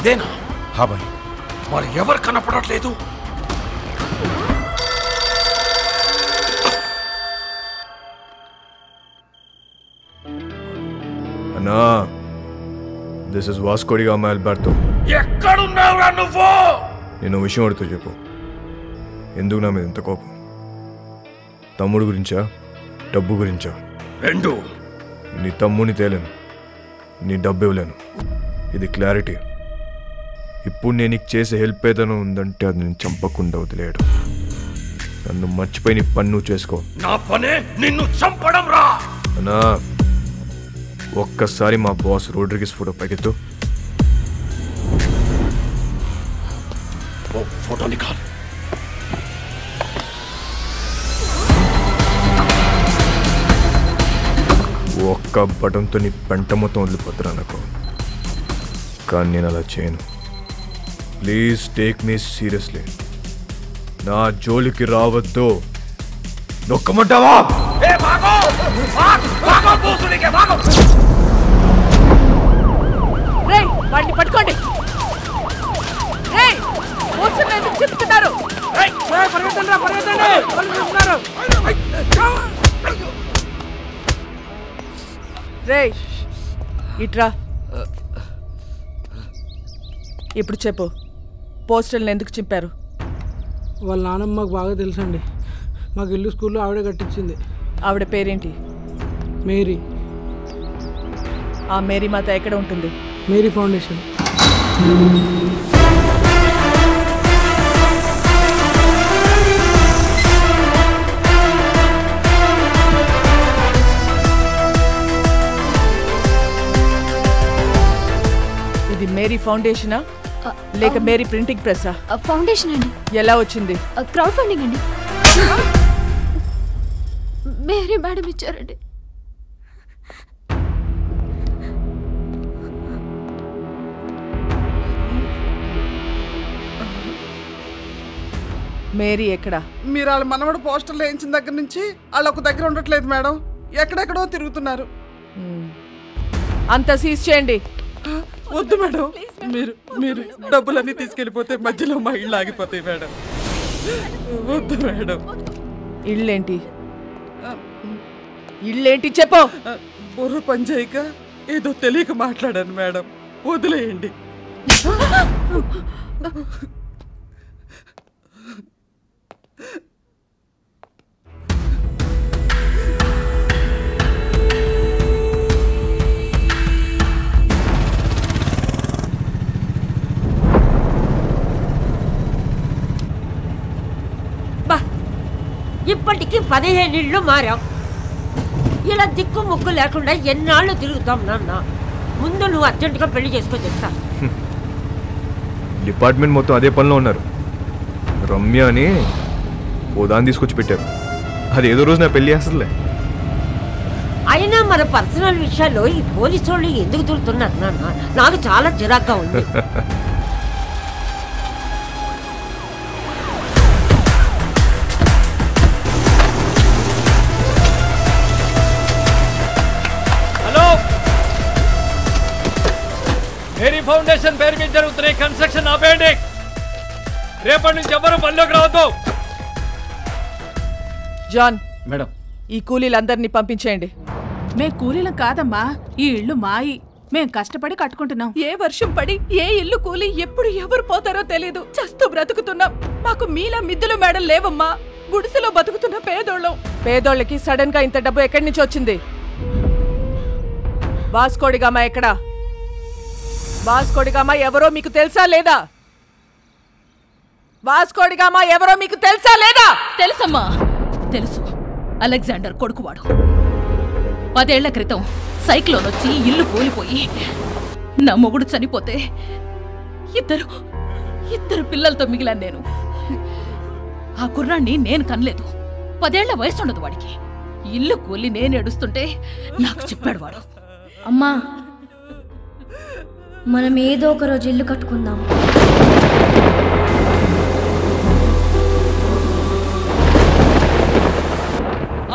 ఇదేనా? హా భాయ్. మరి ఎవరు కనపడట్లేదు? అన్నా, this is Vasco da Gama Alberto. ఎక్కడున్నావురా నువ్వు? నేను విషయం అడుగుతూ చెప్పు. ఎందుకు నా మీద ఎంత కోపం? తమ్ముడు గురించా, డబ్బు గురించా? రెండు. నీ తమ్ముని తేలేను, నీ డబ్బు ఇవ్వలేను. ఇది క్లారిటీ. ఇప్పుడు నేను నీకు చేసే హెల్ప్ ఏదైనా ఉందంటే అది నేను చంపకుండా వదిలేయడం. నన్ను మర్చిపోయి నీ పని నువ్వు చేసుకో. నా పనే నిన్ను చంపడం రా. అన్నా, ఒక్కసారి మా బాస్ రోడ్రిగిస్ ఫోటో పైకెత్తు. ఓ ఫోటో నికాల్. ఒక్క బటన్తో నీ పెంట మొత్తం వదిలిపోతున్నా నాకు. కానీ నేను అలా చేయను. Please take me seriously. నా జోలికి రావద్దు. నొక్కమంటావా? వాడిని పట్టుకోండి. చెప్తున్నారు రే, ఇట్రా. ఇప్పుడు చెప్పు, పోస్టర్లను ఎందుకు చింపారు? వాళ్ళ నాన్నమ్మ మాకు బాగా తెలుసండి. మాకు ఇల్లు స్కూల్లో ఆవిడే కట్టించింది. ఆవిడ పేరేంటి? మేరీ. ఆ మేరీ మాత ఎక్కడ ఉంటుంది? Mary foundation. ఇది మేరీ ఫౌండేషనా లేక మేరీ ప్రింటింగ్ ప్రెస్సా? ఫౌండేషన్ అండి. ఎలా వచ్చింది? క్రౌడ్ ఫండింగ్ అండి. మేరీ మేడం ఇచ్చారండి. మేరీ ఎక్కడా? మీరు వాళ్ళ మనవడు పోస్టర్లు వేయించిన దగ్గర నుంచి వాళ్ళు ఒక దగ్గర ఉండట్లేదు మేడం. ఎక్కడెక్కడో తిరుగుతున్నారు. అంతా సీజ్ చేయండి. వద్దు మేడం, మీరు మీరు డబ్బులన్నీ తీసుకెళ్ళిపోతే మధ్యలో మా ఇళ్ళు ఆగిపోతాయి మేడం. వద్దు మేడం. ఇళ్ళేంటి? ఇళ్ళేంటి చెప్పు. బుర్ర పనిచేయక ఏదో తెలియక మాట్లాడాను మేడం, వదిలేయండి. ఇప్పటికి 15 ఇళ్ళు మారాం. ఇలా దిక్కు ముక్కు లేకుండా ఎన్నాళ్ళు తిరుగుతాం నాన్న. ముందు నువ్వు అర్జెంటుగా పెళ్లి చేసుకొని చెప్తా. డిపార్ట్మెంట్ మొత్తం అదే పనిలో ఉన్నారు. రమ్య అని ఓ దాన్ని తీసుకొచ్చి పెట్టారు. అది ఏదో రోజు నా పెళ్లి చేస్తుందిలే. అయినా మన పర్సనల్ విషయాల్లో ఈ పోలీసు వాళ్ళు ఎందుకు తిరుగుతున్నారు నాన్న? నాకు చాలా చిరాగ్గా ఉంది. మేరీ ఫౌండేషన్ పేరు మీద జరుగుతున్న కన్స్ట్రక్షన్ ఆపేయండి. రేపటి నుంచి ఎవరు పనిలోకి రావద్దు. జాన్ మేడం, ఈ కూలీలందరినీ పంపించేయండి. మేం కూలీలం కాదమ్మా, ఈ ఇల్లు మాయి. మేం కష్టపడి కట్టుకుంటున్నాం. ఏ వర్షం పడి ఏ ఇల్లు కూలి ఎప్పుడు ఎవరు పోతారో తెలీదు. చస్తూ బ్రతుకుతున్నాం. మాకు మీలా మిద్దులు మేడం లేవమ్మా. గుడిసెలో బతుకుతున్న పేదోళ్ళం. పేదోళ్ళకి సడన్ గా ఇంత డబ్బు ఎక్కడి నుంచి వచ్చింది? వాస్కో డి గామా ఎక్కడా? వాస్కో డి గామా ఎవరో మీకు తెలుసా లేదా? వాస్కో డి గామా ఎవరో మీకు తెలుసా లేదా? తెలుసమ్మా, తెలుసు. అలెగ్జాండర్ కొడుకువాడు. 10 ఏళ్ల క్రితం సైక్లోన్ వచ్చి ఇల్లు కూలిపోయి నా మొగుడు చనిపోతే ఇద్దరు పిల్లలతో మిగిలాను నేను. ఆ కుర్రాన్ని నేను కనలేదు. 10 ఏళ్ల వయసు ఉండదు వాడికి. ఇల్లు కూలి నేను ఏడుస్తుంటే నాకు చెప్పాడు వాడు, అమ్మా మనం ఏదో ఒక రోజు ఇల్లు కట్టుకుందాం.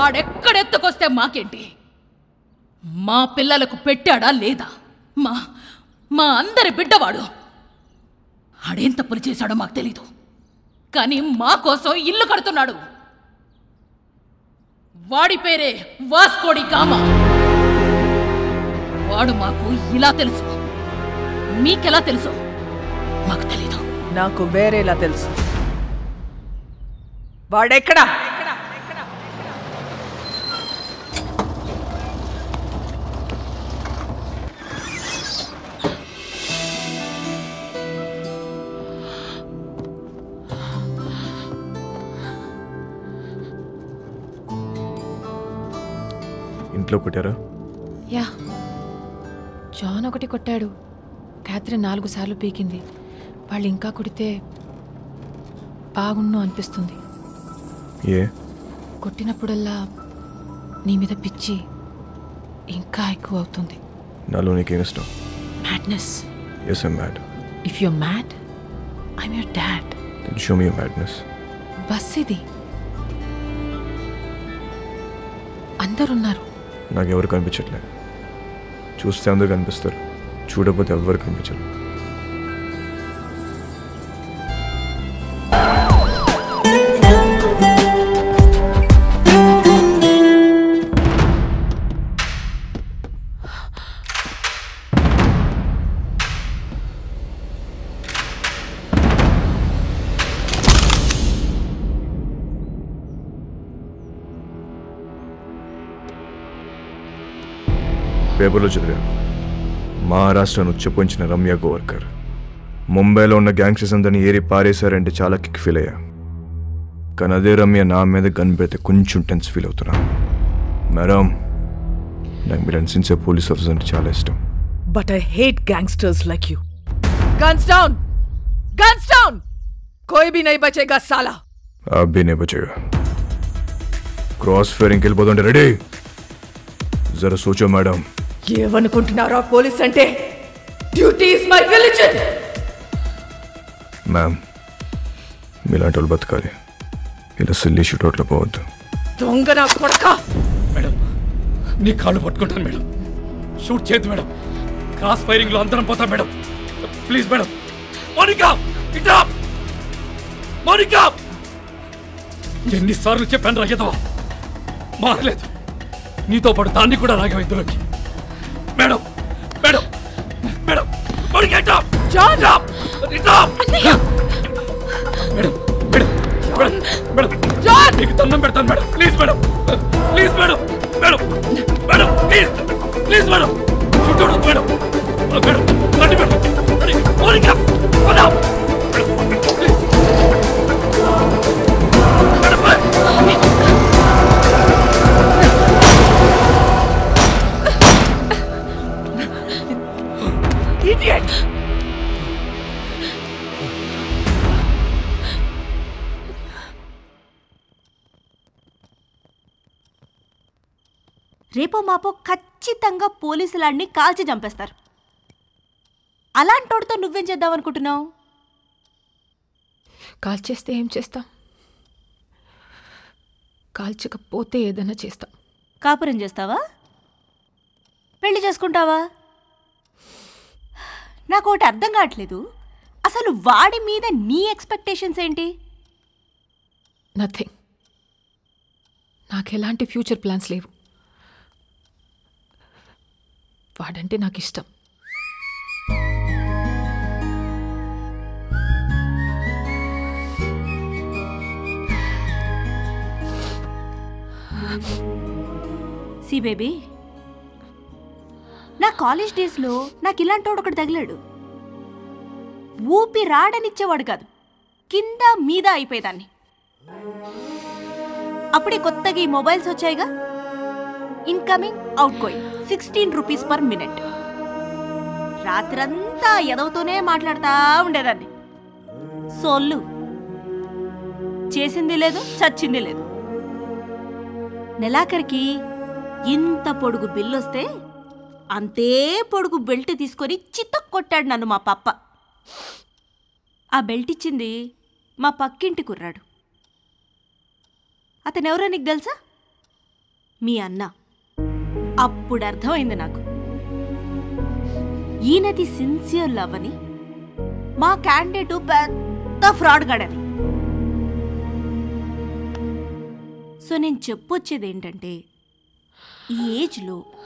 ఆడెక్కడెత్తుకొస్తే మాకేంటి? మా పిల్లలకు పెట్టాడా లేదా? మా అందరి బిడ్డవాడు. ఆడేం తప్పులు చేశాడో మాకు తెలీదు, కానీ మా కోసం ఇల్లు కడుతున్నాడు. వాడి పేరే వాస్కోడి గామా. వాడు మాకు ఇలా తెలుసు, మీకెలా తెలుసు మాకు తెలీదు. నాకు వేరేలా తెలుసు. వాడెక్కడా? ఇంట్లో కొట్టారా? యా, జాన్ ఒకటి కొట్టాడు, క్యాథరిన్ 4 సార్లు పీకింది. వాళ్ళు ఇంకా కొడితే బాగుండు అనిపిస్తుంది. ఏ? కొట్టినప్పుడల్లా నీ మీద పిచ్చి ఇంకా ఎక్కువ అవుతుంది. నాలో నీకేం ఇష్టం? Madness. Yes, I'm mad. If you're mad, I'm your dad. Then show me your madness. Bus ఇది, అందరున్నారు. నాకెవరు కనిపించట్లేదు. చూస్తే అందరు కనిపిస్తారు, చూడకపోతే ఎవరు కనిపించరు. పేపర్లో చదివా, మహారాష్ట్రను ఉచ్చపోయించిన రమ్య గోవర్కర్ ముంబైలో ఉన్న గ్యాంగ్స్టర్స్ అందరినీ ఏరి పారేశారంటే చాలా కిక్ ఫీల్ అయ్యా. కానీ అదే రమ్య నా మీద గన్ పెడితే కొంచెం టెన్స్ ఫీల్ అవుతున్నా. మేడం, నాకు మీరు సిన్సియర్ పోలీస్ ఆఫీసర్ అంటే చాలా ఇష్టం. But I hate gangsters like you. Guns down! Guns down! कोई भी नहीं बचेगा साला. आप भी नहीं बचेगा. क्रॉस फायरिंग के लिए बोलते रेडी. जरा सोचो मैडम. ఏమనుకుంటున్నారా పోలీస్ అంటే? Duty is my religion. Ma'am, మీలాంటి వాళ్ళు బతకాలి, ఇలా సిల్లీ షూట్అవుట్లో పోవద్దు. దొంగ నా కొడక. మేడం, నీ కాళ్ళు పట్టుకుంటాను మేడం. షూట్ చేయద్దు మేడం. క్రాస్ ఫైరింగ్ లో అందరం పోతాం మేడం. Please madam. మోనికా, ఇట్రా. మోనికా, ఎన్నిసార్లు చెప్పాను రాగేదవా, మారలేదు. నీతో పాటు దాన్ని కూడా రాగావు ఇందులోకి. మేడం, మేడం, మేడం, మోనికా ఇట్రా. జాన్, ఇట్రా. Madam, madam, madam, madam, John, నీకు దండం పెడతాను madam. Please madam, please madam, madam, madam, please, please madam. చూడదు మేడం, మేడం, రండి మేడం, రండి. Monica, madam, please madam, idiot. రేపో మాపో ఖచ్చితంగా పోలీసులాడిని కాల్చి చంపేస్తారు. అలాంటోడితో నువ్వేం చేద్దాం అనుకుంటున్నావు? కాల్చేస్తే ఏం చేస్తాం? కాల్చకపోతే ఏదైనా చేస్తాం. కాపురం చేస్తావా? పెళ్లి చేసుకుంటావా? నాకు ఒకటి అర్థం కావట్లేదు, అసలు వాడి మీద నీ ఎక్స్పెక్టేషన్స్ ఏంటి? నథింగ్. నాకు ఎలాంటి ఫ్యూచర్ ప్లాన్స్ లేవు. వాడంటే నాకు ఇష్టం. సి బేబీ, నా కాలేజ్ డేస్లో నాకు ఇలాంటోడు ఒకటి తగిలాడు. ఊపి రాడనిచ్చేవాడు కాదు, కింద మీద అయిపోయేదాన్ని. అప్పుడే కొత్తగా ఈ మొబైల్స్ వచ్చాయిగా, incoming outgoing 16 rupees per minute. రాత్రంతా ఎదవుతూనే మాట్లాడుతూ ఉండేదాన్ని. సోళ్ళు చేసింది లేదు, చచ్చింది లేదు. నెలాఖరికి ఇంత పొడుగు బిల్లు వస్తే అంతే పొడుగు బెల్ట్ తీసుకొని చిత్త కొట్టాడు నన్ను మా పప్ప. ఆ బెల్ట్ ఇచ్చింది మా పక్కింటి కుర్రాడు. అతనెవరో నీకు తెలుసా? మీ అన్న. అప్పుడు అర్థమైంది నాకు, ఈయనది సిన్సియర్ లవ్ అని. మా క్యాండిడేట్ పెద్ద ఫ్రాడ్ గడని. సో నేను చెప్పొచ్చేది ఏంటంటే, ఈ ఏజ్లో